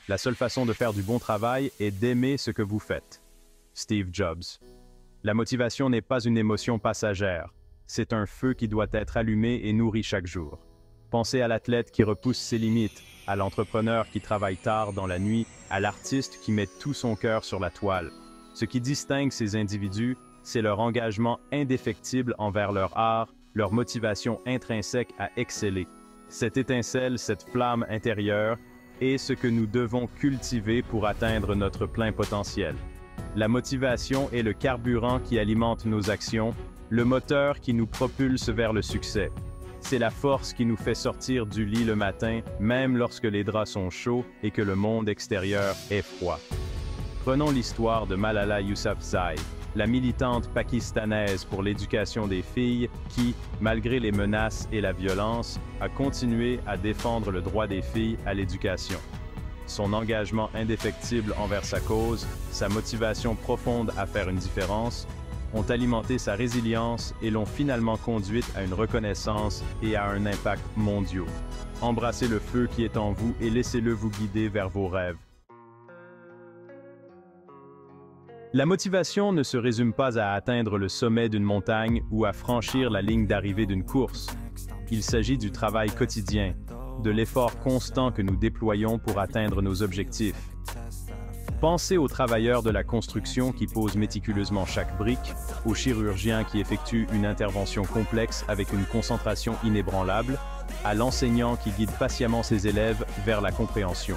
La seule façon de faire du bon travail est d'aimer ce que vous faites. Steve Jobs. La motivation n'est pas une émotion passagère. C'est un feu qui doit être allumé et nourri chaque jour. Pensez à l'athlète qui repousse ses limites, à l'entrepreneur qui travaille tard dans la nuit, à l'artiste qui met tout son cœur sur la toile. Ce qui distingue ces individus, c'est leur engagement indéfectible envers leur art, leur motivation intrinsèque à exceller. Cette étincelle, cette flamme intérieure, est ce que nous devons cultiver pour atteindre notre plein potentiel. La motivation est le carburant qui alimente nos actions, le moteur qui nous propulse vers le succès. C'est la force qui nous fait sortir du lit le matin, même lorsque les draps sont chauds et que le monde extérieur est froid. Prenons l'histoire de Malala Yousafzai, la militante pakistanaise pour l'éducation des filles qui, malgré les menaces et la violence, a continué à défendre le droit des filles à l'éducation. Son engagement indéfectible envers sa cause, sa motivation profonde à faire une différence, ont alimenté sa résilience et l'ont finalement conduite à une reconnaissance et à un impact mondiaux. Embrassez le feu qui est en vous et laissez-le vous guider vers vos rêves. La motivation ne se résume pas à atteindre le sommet d'une montagne ou à franchir la ligne d'arrivée d'une course. Il s'agit du travail quotidien, de l'effort constant que nous déployons pour atteindre nos objectifs. Pensez aux travailleurs de la construction qui posent méticuleusement chaque brique, aux chirurgiens qui effectuent une intervention complexe avec une concentration inébranlable, à l'enseignant qui guide patiemment ses élèves vers la compréhension.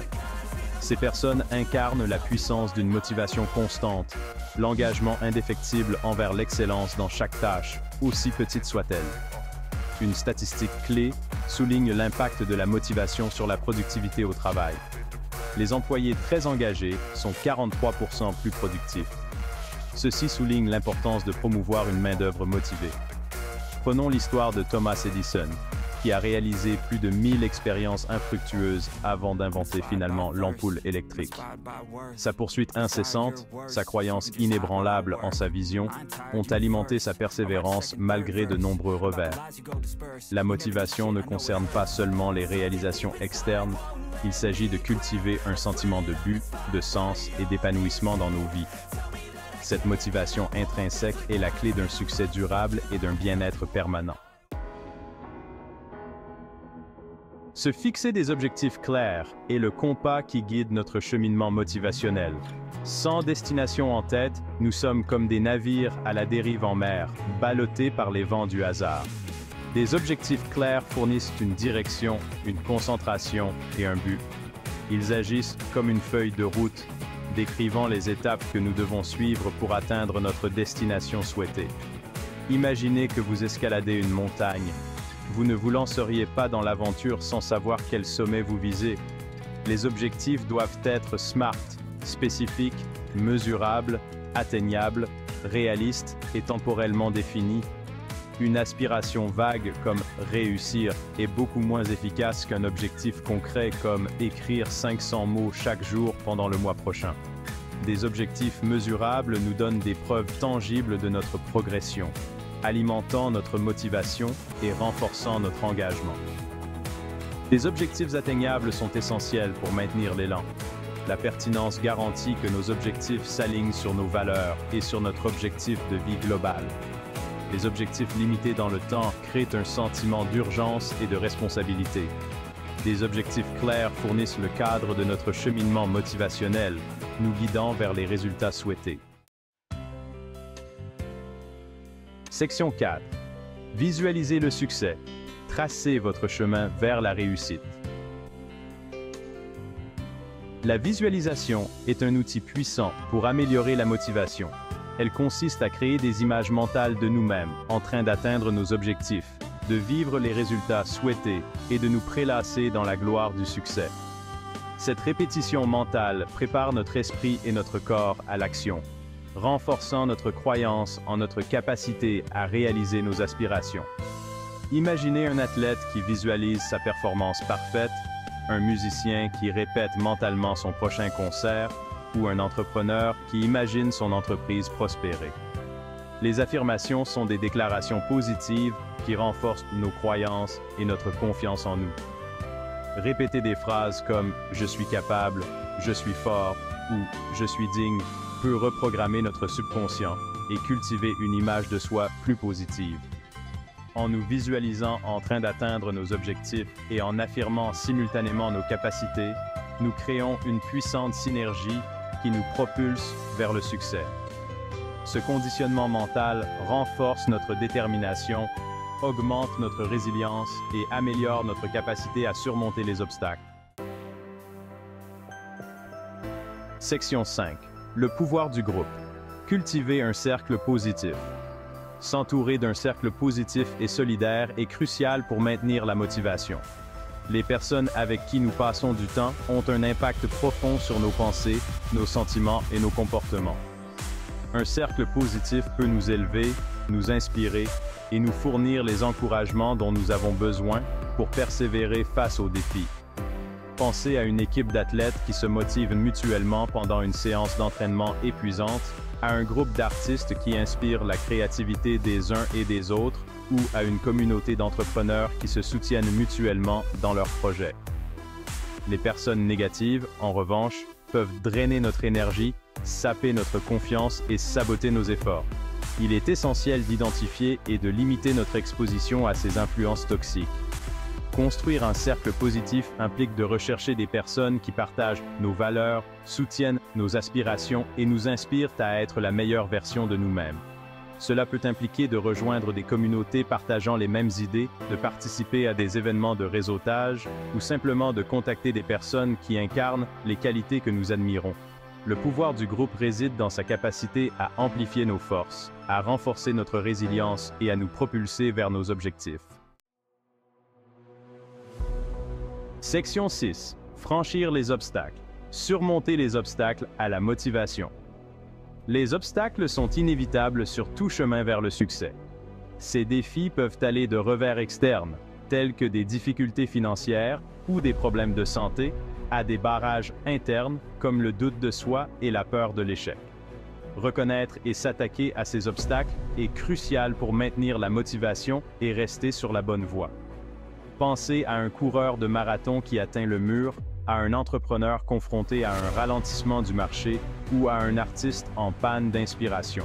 Ces personnes incarnent la puissance d'une motivation constante, l'engagement indéfectible envers l'excellence dans chaque tâche, aussi petite soit-elle. Une statistique clé souligne l'impact de la motivation sur la productivité au travail. Les employés très engagés sont 43% plus productifs. Ceci souligne l'importance de promouvoir une main-d'œuvre motivée. Prenons l'histoire de Thomas Edison, qui a réalisé plus de 1000 expériences infructueuses avant d'inventer finalement l'ampoule électrique. Sa poursuite incessante, sa croyance inébranlable en sa vision, ont alimenté sa persévérance malgré de nombreux revers. La motivation ne concerne pas seulement les réalisations externes, il s'agit de cultiver un sentiment de but, de sens et d'épanouissement dans nos vies. Cette motivation intrinsèque est la clé d'un succès durable et d'un bien-être permanent. Se fixer des objectifs clairs est le compas qui guide notre cheminement motivationnel. Sans destination en tête, nous sommes comme des navires à la dérive en mer, ballottés par les vents du hasard. Des objectifs clairs fournissent une direction, une concentration et un but. Ils agissent comme une feuille de route, décrivant les étapes que nous devons suivre pour atteindre notre destination souhaitée. Imaginez que vous escaladez une montagne. Vous ne vous lanceriez pas dans l'aventure sans savoir quel sommet vous visez. Les objectifs doivent être SMART, spécifiques, mesurables, atteignables, réalistes et temporellement définis. Une aspiration vague comme « réussir » est beaucoup moins efficace qu'un objectif concret comme « écrire 500 mots chaque jour pendant le mois prochain ». Des objectifs mesurables nous donnent des preuves tangibles de notre progression, alimentant notre motivation et renforçant notre engagement. Les objectifs atteignables sont essentiels pour maintenir l'élan. La pertinence garantit que nos objectifs s'alignent sur nos valeurs et sur notre objectif de vie global. Les objectifs limités dans le temps créent un sentiment d'urgence et de responsabilité. Des objectifs clairs fournissent le cadre de notre cheminement motivationnel, nous guidant vers les résultats souhaités. Section 4. Visualisez le succès. Tracez votre chemin vers la réussite. La visualisation est un outil puissant pour améliorer la motivation. Elle consiste à créer des images mentales de nous-mêmes, en train d'atteindre nos objectifs, de vivre les résultats souhaités et de nous prélasser dans la gloire du succès. Cette répétition mentale prépare notre esprit et notre corps à l'action, renforçant notre croyance en notre capacité à réaliser nos aspirations. Imaginez un athlète qui visualise sa performance parfaite, un musicien qui répète mentalement son prochain concert, ou un entrepreneur qui imagine son entreprise prospérer. Les affirmations sont des déclarations positives qui renforcent nos croyances et notre confiance en nous. Répéter des phrases comme « je suis capable »,« je suis fort » ou « je suis digne » peut reprogrammer notre subconscient et cultiver une image de soi plus positive. En nous visualisant en train d'atteindre nos objectifs et en affirmant simultanément nos capacités, nous créons une puissante synergie qui nous propulse vers le succès. Ce conditionnement mental renforce notre détermination, augmente notre résilience et améliore notre capacité à surmonter les obstacles. Section 5. Le pouvoir du groupe. Cultiver un cercle positif. S'entourer d'un cercle positif et solidaire est crucial pour maintenir la motivation. Les personnes avec qui nous passons du temps ont un impact profond sur nos pensées, nos sentiments et nos comportements. Un cercle positif peut nous élever, nous inspirer et nous fournir les encouragements dont nous avons besoin pour persévérer face aux défis. Pensez à une équipe d'athlètes qui se motivent mutuellement pendant une séance d'entraînement épuisante, à un groupe d'artistes qui inspirent la créativité des uns et des autres, ou à une communauté d'entrepreneurs qui se soutiennent mutuellement dans leurs projets. Les personnes négatives, en revanche, peuvent drainer notre énergie, saper notre confiance et saboter nos efforts. Il est essentiel d'identifier et de limiter notre exposition à ces influences toxiques. Construire un cercle positif implique de rechercher des personnes qui partagent nos valeurs, soutiennent nos aspirations et nous inspirent à être la meilleure version de nous-mêmes. Cela peut impliquer de rejoindre des communautés partageant les mêmes idées, de participer à des événements de réseautage ou simplement de contacter des personnes qui incarnent les qualités que nous admirons. Le pouvoir du groupe réside dans sa capacité à amplifier nos forces, à renforcer notre résilience et à nous propulser vers nos objectifs. Section 6. Franchir les obstacles. Surmonter les obstacles à la motivation. Les obstacles sont inévitables sur tout chemin vers le succès. Ces défis peuvent aller de revers externes, tels que des difficultés financières ou des problèmes de santé, à des barrages internes comme le doute de soi et la peur de l'échec. Reconnaître et s'attaquer à ces obstacles est crucial pour maintenir la motivation et rester sur la bonne voie. Pensez à un coureur de marathon qui atteint le mur, à un entrepreneur confronté à un ralentissement du marché ou à un artiste en panne d'inspiration.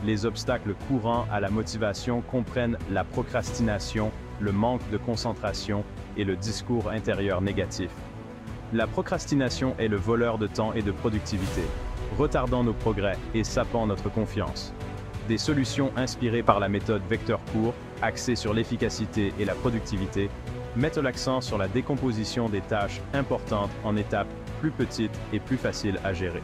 Les obstacles courants à la motivation comprennent la procrastination, le manque de concentration et le discours intérieur négatif. La procrastination est le voleur de temps et de productivité, retardant nos progrès et sapant notre confiance. Des solutions inspirées par la méthode vecteur court, axée sur l'efficacité et la productivité, mettent l'accent sur la décomposition des tâches importantes en étapes plus petites et plus faciles à gérer.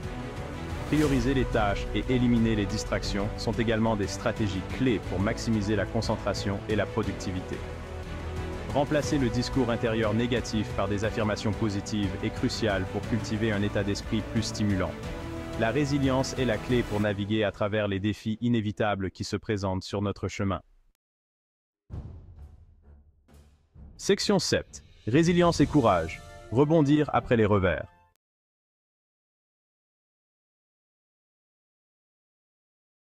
Prioriser les tâches et éliminer les distractions sont également des stratégies clés pour maximiser la concentration et la productivité. Remplacer le discours intérieur négatif par des affirmations positives est crucial pour cultiver un état d'esprit plus stimulant. La résilience est la clé pour naviguer à travers les défis inévitables qui se présentent sur notre chemin. Section 7. Résilience et courage. Rebondir après les revers.